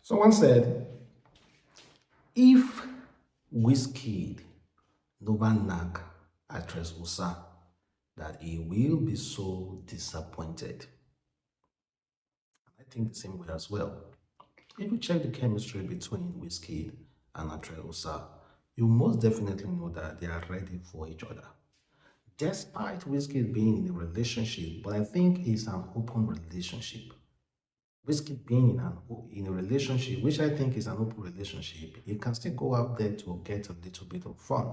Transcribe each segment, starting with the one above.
Someone said, if Wizkid never knock actress Usa, that he will be so disappointed. I think the same way as well. If you check the chemistry between Wizkid and actress Usa, you most definitely know that they are ready for each other. Despite Wizkid being in a relationship, but I think it's an open relationship. Wizkid being in a relationship, which I think is an open relationship, he can still go out there to get a little bit of fun.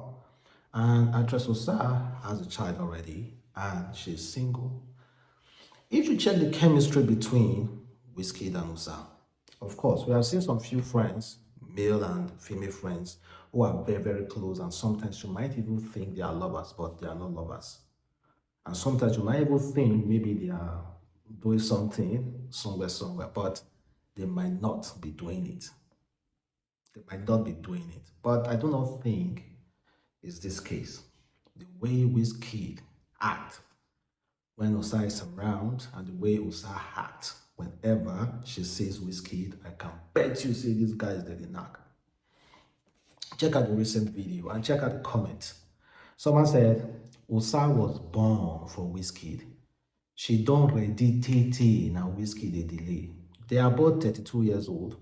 And actress Osa has a child already, and she's single. If you check the chemistry between Wizkid and Osa, of course, we have seen some few friends, male and female friends, who are very, very close, and sometimes you might even think they are lovers, but they are not lovers. And sometimes you might even think maybe they are doing something somewhere, but they might not be doing it. They might not be doing it. But I do not think it's this case. The way Wizkid act when Osa is around and the way Osa act whenever she sees Wizkid, I can bet you see this guy is the knock. Check out the recent video and check out the comment. Someone said, Osa was born for Wizkid. She don't ready TT now Wizkid they delay. They are both 32 years old.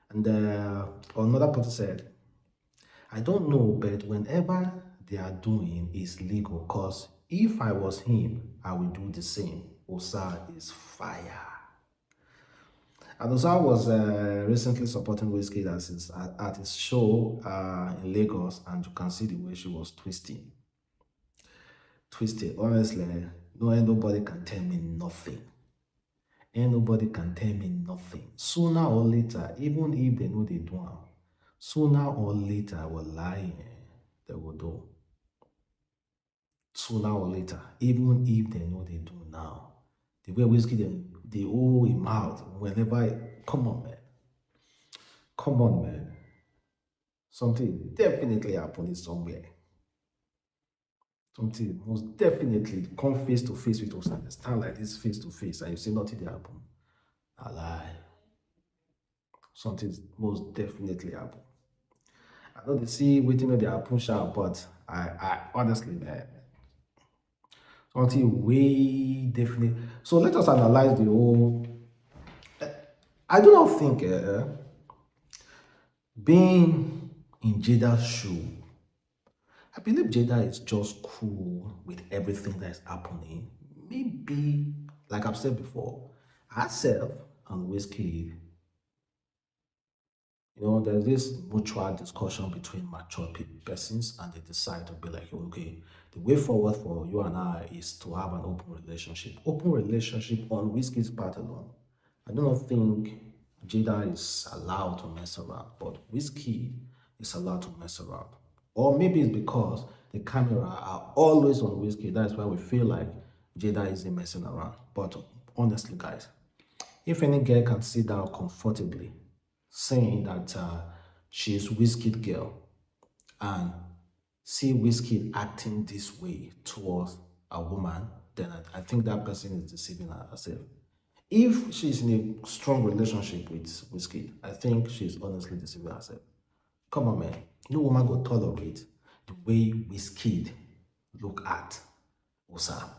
And another person said, I don't know, but whenever they are doing is legal, because if I was him, I would do the same. Osa is fire. And Osa was recently supporting Wizkid at his show in Lagos, and you can see the way she was twisting. Twisted. Honestly, nobody can tell me nothing. Ain't nobody can tell me nothing. Sooner or later, even if they know they do am, sooner or later, I will lie, they will do. Sooner or later, even if they know they do now. The way Wizkid, they hold him out whenever, come on, man. Come on, man. Something definitely happened somewhere. Something most definitely come face to face with us and stand like this face to face and you see nothing dey happen. A lie. Something most definitely happen. I know they see wetin dey happen sha, but I honestly, man, something way definitely. So let us analyze the whole. I do not think being in Jada's shoe, I believe Jada is just cool with everything that is happening. Maybe, like I've said before, herself and Wizkid, there's this mutual discussion between mature persons, and they decide to be like, okay, the way forward for you and I is to have an open relationship. Open relationship on Wizkid's part alone. I do not think Jada is allowed to mess around, but Wizkid is allowed to mess around. Or maybe it's because the camera are always on Wizkid. That's why we feel like Jada isn't messing around. But honestly, guys, if any girl can sit down comfortably saying that she's Wizkid girl and see Wizkid acting this way towards a woman, then I think that person is deceiving herself. If she's in a strong relationship with Wizkid, I think she's honestly deceiving herself. Come on, man. No woman go tolerate the way Wizkid look at Osa.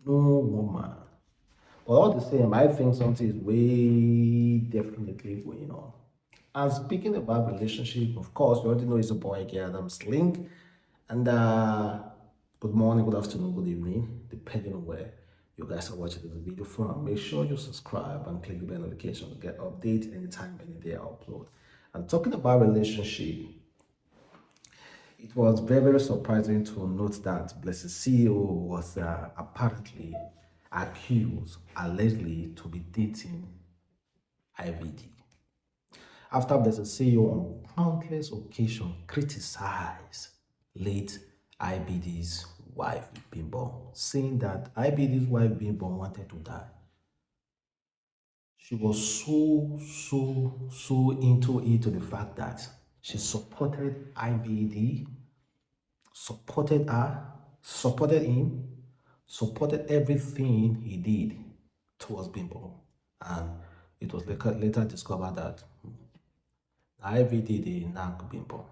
No woman. But all the same, I think something is way definitely going on. And speaking about relationship, of course, you already know it's a boy here, Adamslink. And good morning, good afternoon, good evening, depending on where you guys are watching this video from. Make sure you subscribe and click the bell notification to get updates anytime, any day I upload. And talking about relationship, it was very, very surprising to note that Blessingceo was apparently accused, allegedly, to be dating IVD. After Blessingceo on countless occasions criticized late IBD's wife, Bimbo, saying that IBD's wife, Bimbo, wanted to die. She was so into it, to the fact that she supported IBD, supported her, supported him, supported everything he did towards Bimbo. And it was later discovered that IVD the knack Bimbo,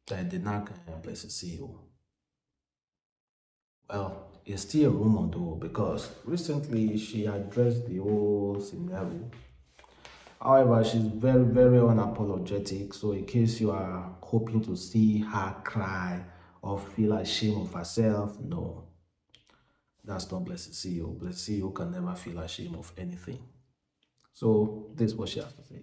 the knack Blessingceo. Well, it's still a rumor though, because recently she addressed the whole scenario. However, she's very, very unapologetic. So, in case you are hoping to see her cry or feel ashamed of herself, no, that's not Blessingceo. Blessingceo can never feel ashamed of anything. So, this is what she has to say.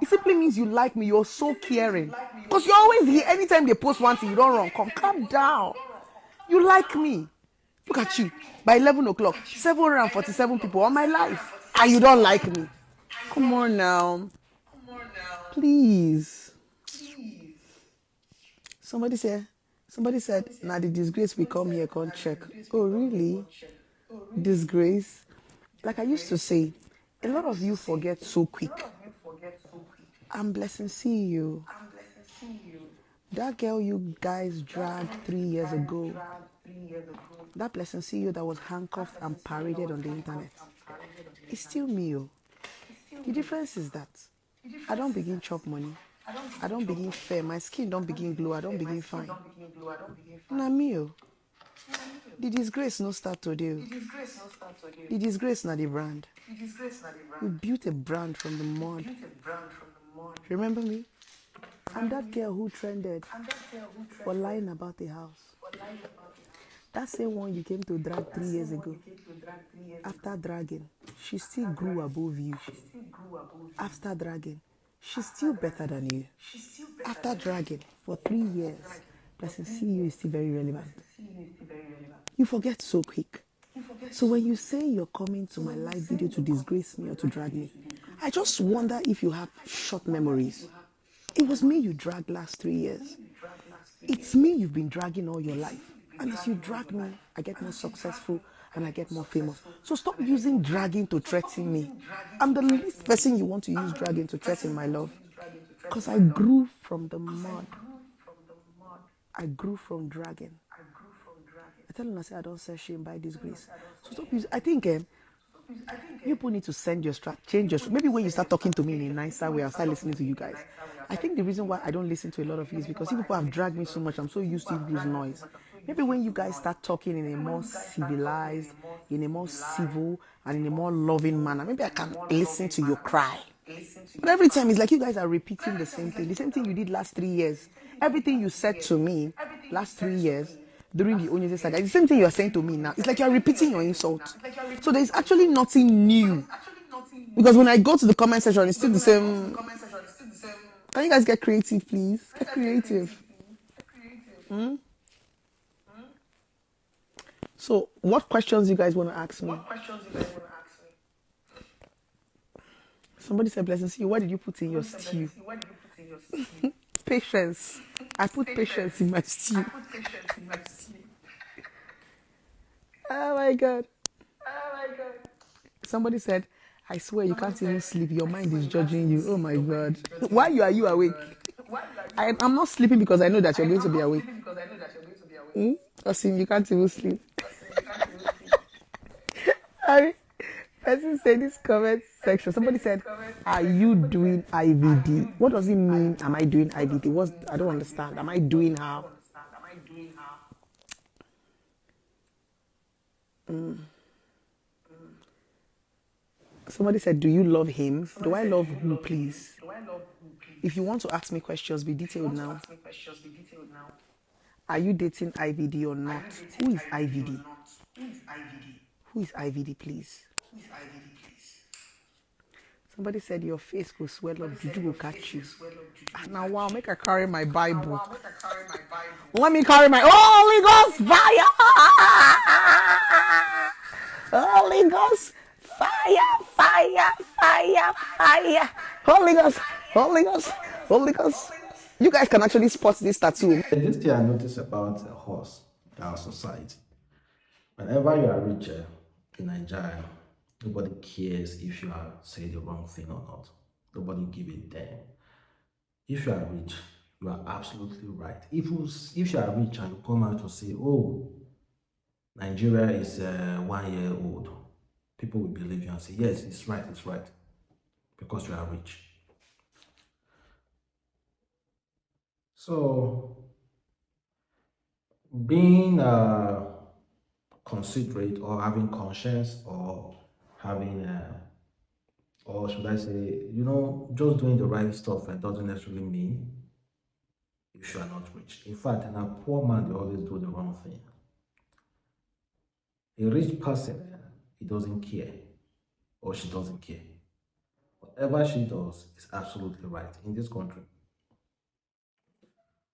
It simply means you like me. You're so caring. Because you're always here. Anytime they post one thing, you don't run. Come, calm down. You like me. Look at you. By 11 o'clock, 747 people on my life. And you don't like me. Come on now. Please. Somebody said, now the disgrace we come here, can't check. Oh, really? Disgrace? Like I used to say, a lot of you forget so quick. I'm Blessingceo. That girl you guys dragged 3 years ago, that Blessingceo that was handcuffed and paraded on the internet, it's still me. The difference is that I don't begin chop money. I don't begin fair. My skin don't begin glow. I don't begin fine. Na me. The disgrace no start today. The disgrace na the brand. We built a brand from the mud. Remember me? I'm that girl who trended for lying about the house. That same one you came to drag 3 years ago. After dragging, she still grew above you. After dragging, she's still better than you. After dragging for 3 years, Blessingceo is still very relevant. You forget so quick. So when you say you're coming to my live video to disgrace me or to drag me, I just wonder if you have short memories. It was me you dragged last 3 years. It's me you've been dragging all your life. And as you drag me, I get more successful and I get more famous. So stop using dragging to threaten me. I'm the least person you want to use dragging to threaten my love. Because I grew from the mud. I grew from dragging. I tell you, I say I don't say shame by disgrace. So stop using. I think you people need to send your change your maybe when you start talking to me in a nicer way, I'll start listening to you guys. I think the reason why I don't listen to a lot of you is because you people have dragged me so much. I'm so used to people's noise. Maybe when you guys start talking in a more civilized, in a more civil, and in a more loving manner, maybe I can listen to your cry. But every time it's like you guys are repeating the same thing you did last 3 years. Everything you said to me last 3 years during the Onyeze saga, it's the same thing you are saying to me now. It's like you're repeating your insult. So there's actually nothing new. Because when I go to the comment section, it's still the same. Can you guys get creative, please? Get creative. So, what questions you guys want to ask me? Somebody said, Blessingceo, what did you put in your stew? Patience. I put patience in my stew. Oh my God. Somebody said, I swear you can't even sleep. Your mind is judging you. Oh my God. Why are you awake? I'm not sleeping because I know that you're going to be awake. Osim, you can't even sleep. Person said this comment section. Somebody said, are you doing IVD? What does it mean? Am I doing IVD? I don't understand. Am I doing how? Somebody said, do you love him? Do I love who, please? If you want to ask me questions, be detailed now. Are you dating IVD or not? Who is IVD? Who is IVD, please? Somebody said your face will swell up. Juju will catch you. Now, wow, make I carry my Bible. Let me carry my Holy Ghost fire! Holy Ghost fire, fire, fire, fire. Holy Ghost, Holy Ghost, Holy Ghost. You guys can actually spot this tattoo. This thing I noticed about a horse in our society. Whenever you are rich in Nigeria, nobody cares if you are saying the wrong thing or not. Nobody give a damn. If you are rich, you are absolutely right. If you are rich and you come out to say, oh, Nigeria is 1 year old, people will believe you and say, yes, it's right, it's right. because you are rich. So being considerate or having conscience or having or should I say, just doing the right stuff, it doesn't necessarily mean if you are not rich. In fact, in a poor man, they always do the wrong thing. A rich person, he doesn't care or she doesn't care. Whatever she does is absolutely right in this country.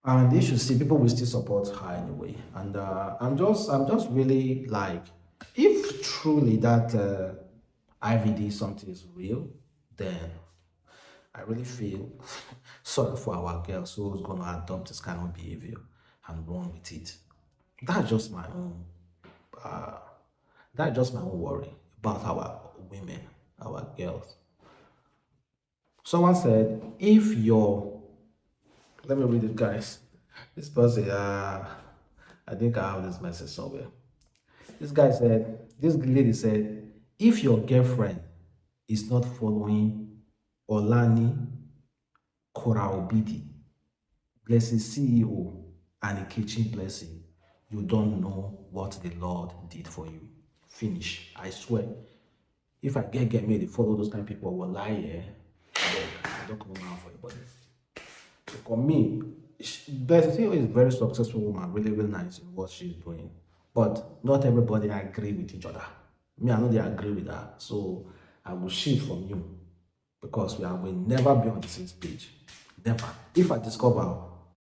And they should see people will still support her anyway. And I'm just really like, if truly that IVD something is real, then I really feel sorry for our girls who's gonna adopt this kind of behavior and run with it. That's just my own. Uh, that's just my own worry about our women, our girls. Someone said, if your, let me read it, guys. This person, I think I have this message somewhere. This lady said, if your girlfriend is not following Olani Koraobidi, Blessing CEO, and a kitchen blessing, you don't know what the Lord did for you. Finish. I swear. If I get me, they follow those kind of people will lie here. I don't come around for anybody. So for me, Blessingceo is a very successful woman, really, really nice in what she's doing. But not everybody agree with each other. Me, I know they agree with her. So I will shift from you because we will never be on the same page. Never. If I discover